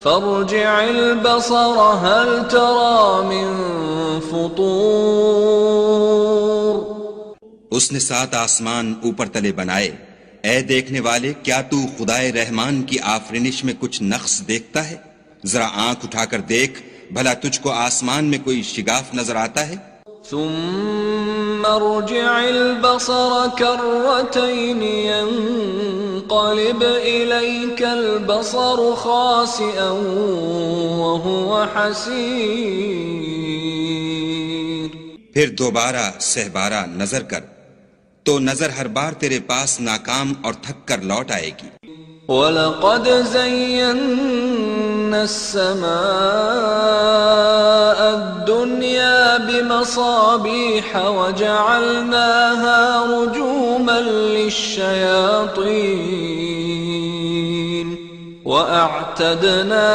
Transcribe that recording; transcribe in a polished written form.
فارجع البصر هل ترى من فطور. اس نے 7 آسمان اوپر تلے بنائے. اے دیکھنے والے، کیا تو خدائے رحمان کی آفرینش میں کچھ نقص دیکھتا ہے؟ ذرا آنکھ اٹھا کر دیکھ، بھلا تجھ کو آسمان میں کوئی شگاف نظر آتا ہے؟ ثم ارجع البصر كرتين ينقلب إليك البصر خاسئا وهو حسير. پھر دوبارہ سہبارہ نظر کر تو نظر ہر بار تیرے پاس ناکام اور تھک کر لوٹ آئے گی. وَلَقَدْ زَيَّنَّا السَّمَاءَ الدُّنْيَا بِمَصَابِيحَ وَجَعَلْنَاهَا رُجُومًا لِلشَّيَاطِينِ وَأَعْتَدْنَا